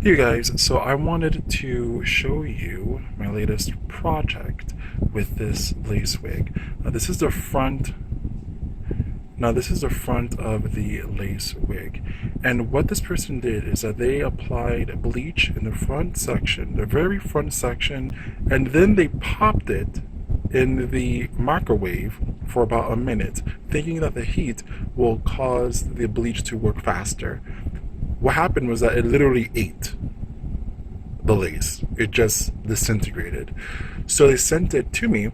Hey guys, so I wanted to show you my latest project with this lace wig. This is the front. Now this is the front of the lace wig, and what this person did is that they applied bleach in the front section, the very front section, and then they popped it in the microwave for about a minute, thinking that the heat will cause the bleach to work faster. What happened was that it literally ate the lace. It just disintegrated. So they sent it to me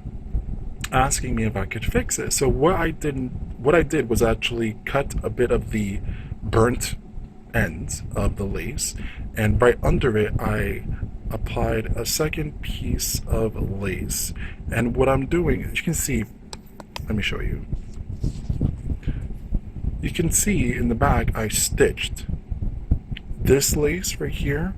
asking me if I could fix it. So what I did was actually cut a bit of the burnt ends of the lace, and right under it I applied a second piece of lace. And what I'm doing, as you can see, let me show you. You can see in the back I stitched this lace right here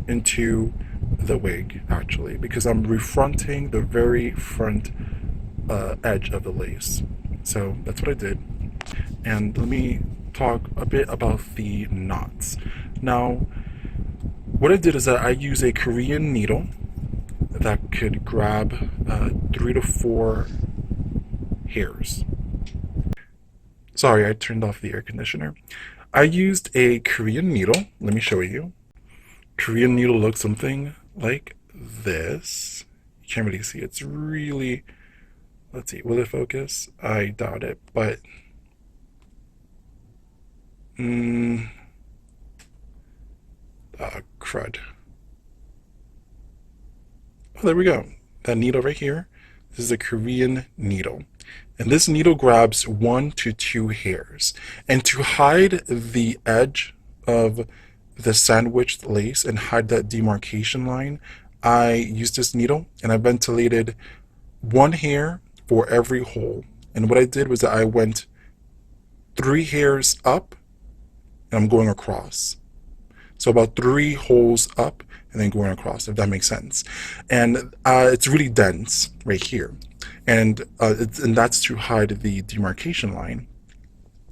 into the wig, actually, because I'm refronting the very front edge of the lace. So that's what I did. And let me talk a bit about the knots. Now, what I did is that I use a Korean needle that could grab 3 to 4 hairs. Sorry, I turned off the air conditioner. I used a Korean needle. Let me show you. Korean needle looks something like this. You can't really see. It's really, let's see, will it focus? I doubt it, but crud. Oh, there we go. That needle right here. This is a Korean needle. And this needle grabs 1 to 2 hairs. And to hide the edge of the sandwiched lace and hide that demarcation line, I used this needle and I ventilated 1 hair for every hole. And what I did was that I went 3 hairs up and I'm going across. So about 3 holes up and then going across, if that makes sense. And it's really dense right here. And that's to hide the demarcation line.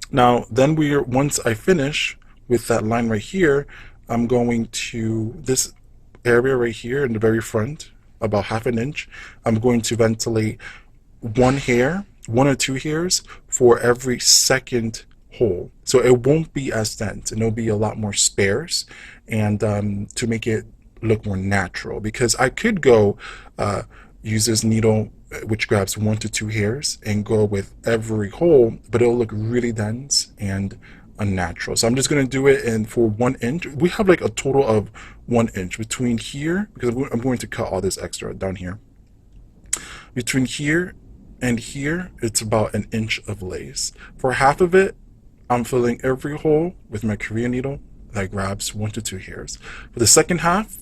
Now, then once I finish with that line right here, I'm going to this area right here in the very front, about 1/2 inch. I'm going to ventilate 1 hair, 1 or 2 hairs for every second hole. So it won't be as dense and it'll be a lot more sparse, and to make it look more natural, because I could go use this needle which grabs 1 to 2 hairs and go with every hole, but it'll look really dense and unnatural. So I'm just going to do it in for 1 inch. We have like a total of 1 inch between here, because I'm going to cut all this extra down here. Between here and here, it's about 1 inch of lace. For half of it, I'm filling every hole with my Korean needle that grabs 1 to 2 hairs. For the second half,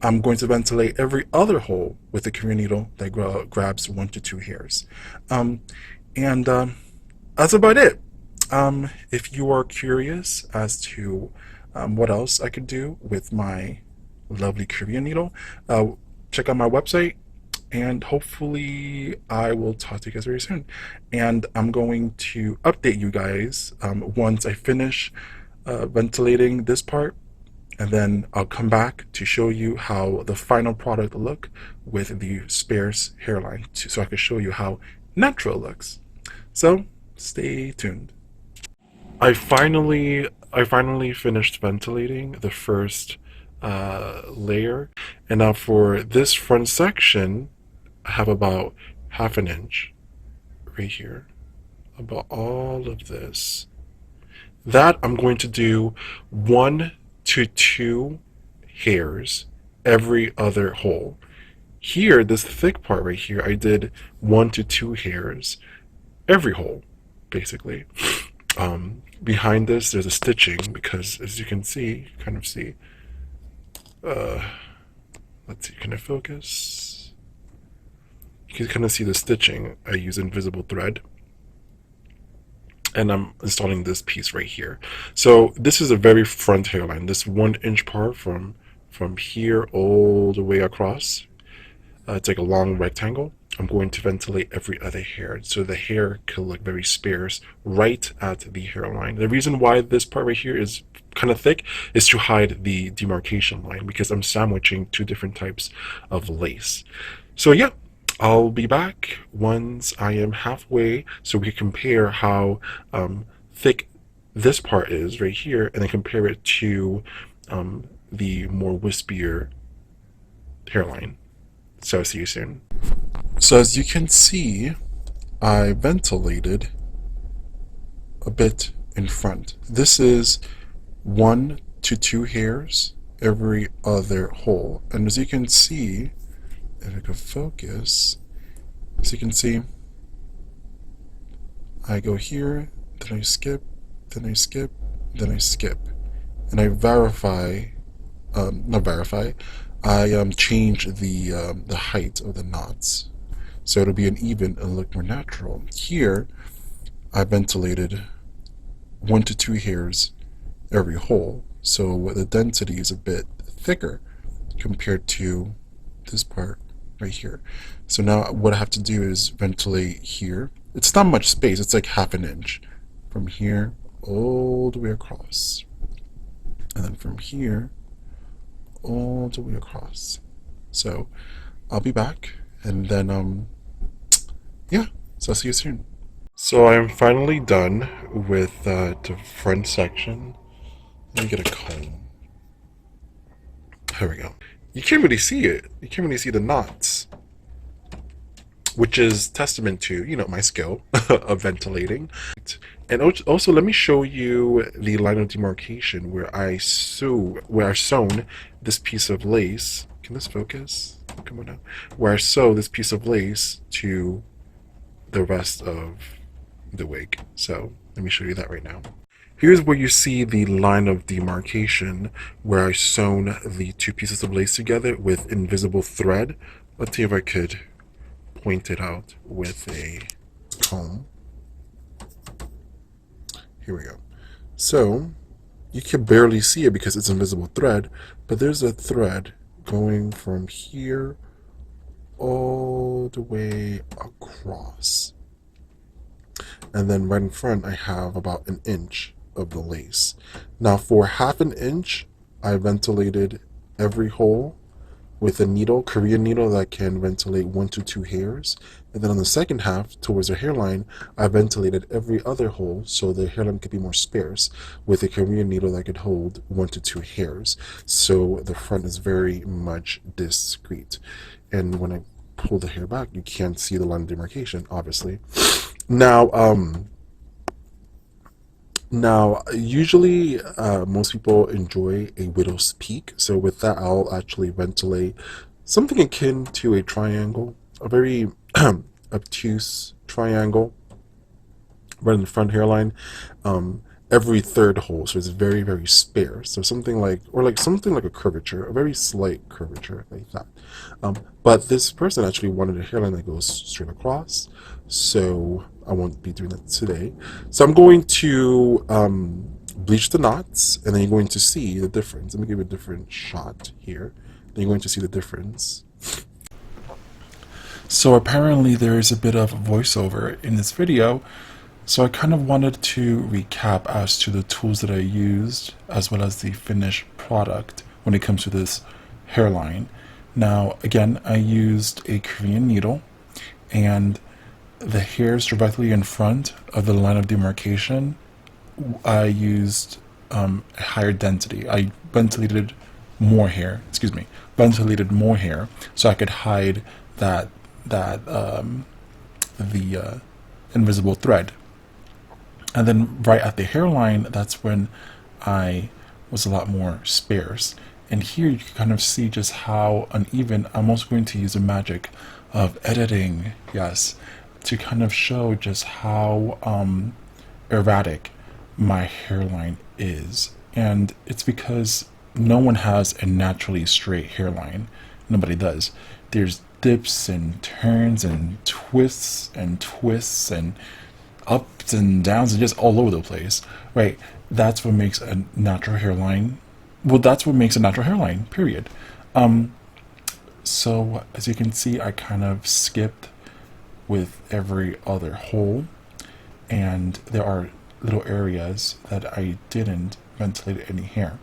I'm going to ventilate every other hole with the Korean needle that grabs 1 to 2 hairs. And that's about it. If you are curious as to what else I could do with my lovely Korean needle, check out my website, and hopefully I will talk to you guys very soon. And I'm going to update you guys once I finish ventilating this part, and then I'll come back to show you how the final product look with the sparse hairline, so I can show you how natural it looks. So stay tuned. I finally finished ventilating the first layer, and now for this front section, I have about 1/2 inch right here, about all of this. That I'm going to do 1 to 2 hairs every other hole. Here, this thick part right here, I did 1 to 2 hairs every hole, basically. Behind this, there's a stitching, because as you can see, kind of see, uh, let's see, can I focus? You can kind of see the stitching. I use invisible thread, and I'm installing this piece right here. So this is a very front hairline, this 1 inch part from here all the way across. It's like a long rectangle. I'm going to ventilate every other hair so the hair can look very sparse right at the hairline. The reason why this part right here is kind of thick is to hide the demarcation line because I'm sandwiching two different types of lace. So yeah, I'll be back once I am halfway so we can compare how thick this part is right here and then compare it to the more wispier hairline. So I'll see you soon. So as you can see, I ventilated a bit in front. This is 1 to 2 hairs every other hole. And as you can see, if I could focus, as you can see, I go here, then I skip, then I skip, then I skip. And I I change the height of the knots. So it'll be an even and look more natural. Here, I ventilated 1 to 2 hairs every hole. So the density is a bit thicker compared to this part right here. So now what I have to do is ventilate here. It's not much space, it's like half an inch. From here all the way across. And then from here all the way across. So I'll be back and then yeah, so I'll see you soon. So I'm finally done with the front section. Let me get a comb. There we go. You can't really see it. You can't really see the knots, which is testament to, my skill of ventilating. And also, let me show you the line of demarcation where I've sewn this piece of lace. Can this focus? Come on now. Where I sew this piece of lace to the rest of the wig. So let me show you that right now. Here's where you see the line of demarcation where I sewn the two pieces of lace together with invisible thread. Let's see if I could point it out with a comb. Here we go. So you can barely see it because it's invisible thread, but there's a thread going from here all the way across. And then right in front I have about an inch of the lace. Now for half an inch, I ventilated every hole with a needle, Korean needle that can ventilate 1 to 2 hairs. And then on the second half, towards the hairline, I ventilated every other hole so the hairline could be more sparse with a Korean needle that could hold 1 to 2 hairs. So the front is very much discreet. And when I pull the hair back, you can't see the line of demarcation, obviously. Now, usually most people enjoy a widow's peak. So with that, I'll actually ventilate something akin to a triangle, a very obtuse triangle right in the front hairline, every third hole. So it's very, very sparse. So something like a curvature, a very slight curvature like that. But this person actually wanted a hairline that goes straight across. So I won't be doing that today. So I'm going to bleach the knots, and then you're going to see the difference. Let me give you a different shot here. Then you're going to see the difference. So apparently there is a bit of voiceover in this video. So I kind of wanted to recap as to the tools that I used, as well as the finished product when it comes to this hairline. Now, again, I used a Korean needle, and the hairs directly in front of the line of demarcation, I used a higher density. I ventilated more hair, so I could hide the invisible thread. And then right at the hairline, that's when I was a lot more sparse. And here you can kind of see just how uneven. I'm also going to use the magic of editing, yes, to kind of show just how erratic my hairline is. And it's because no one has a naturally straight hairline. Nobody does. There's dips and turns and twists and ups and downs and just all over the place, right? That's what makes a natural hairline. Well, that's what makes a natural hairline, period. So as you can see, I kind of skipped with every other hole, and there are little areas that I didn't ventilate any hair.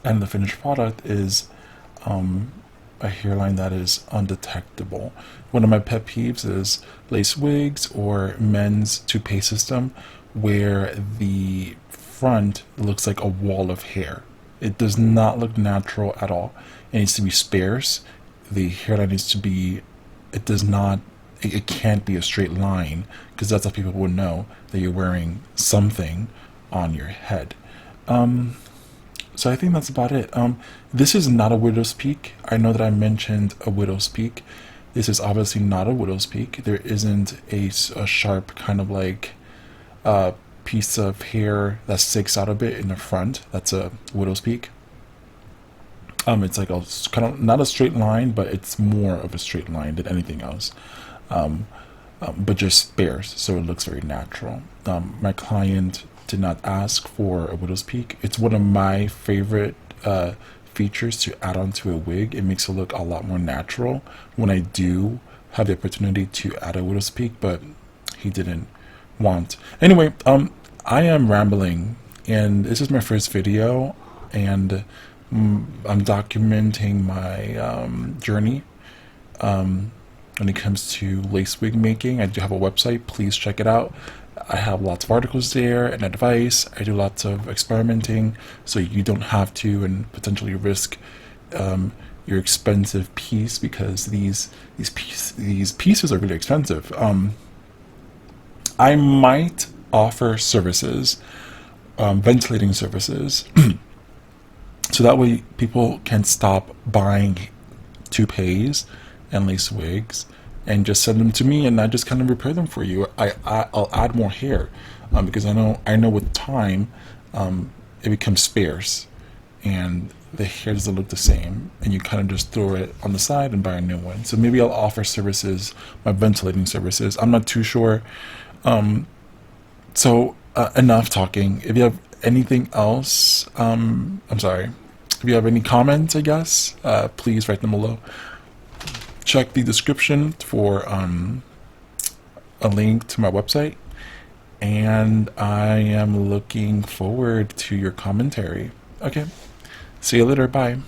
And the finished product is a hairline that is undetectable. One of my pet peeves is lace wigs or men's toupee system where the front looks like a wall of hair. It does not look natural at all. It needs to be sparse. The hairline needs to be, it does not, it can't be a straight line because that's how people will know that you're wearing something on your head. So I think that's about it. This is not a widow's peak. I know that I mentioned a widow's peak. This is obviously not a widow's peak. There isn't a sharp kind of like piece of hair that sticks out a bit in the front. That's a widow's peak. It's like a kind of not a straight line, but it's more of a straight line than anything else. But just sparse, so it looks very natural. My client did not ask for a widow's peak. It's one of my favorite features to add onto a wig. It makes it look a lot more natural when I do have the opportunity to add a widow's peak, but he didn't want. Anyway, I am rambling, and this is my first video, and I'm documenting my journey when it comes to lace wig making. I do have a website. Please check it out. I have lots of articles there and advice. I do lots of experimenting, so you don't have to and potentially risk your expensive piece, because these pieces are really expensive. I might offer services, ventilating services, so that way people can stop buying toupees and lace wigs and just send them to me, and I just kind of repair them for you. I'll add more hair because I know with time it becomes sparse and the hair doesn't look the same, and you kind of just throw it on the side and buy a new one. So maybe I'll offer services, my ventilating services. I'm not too sure. So enough talking. If you have anything else, I'm sorry. If you have any comments, I guess, please write them below. Check the description for a link to my website, and I am looking forward to your commentary. Okay, see you later. Bye.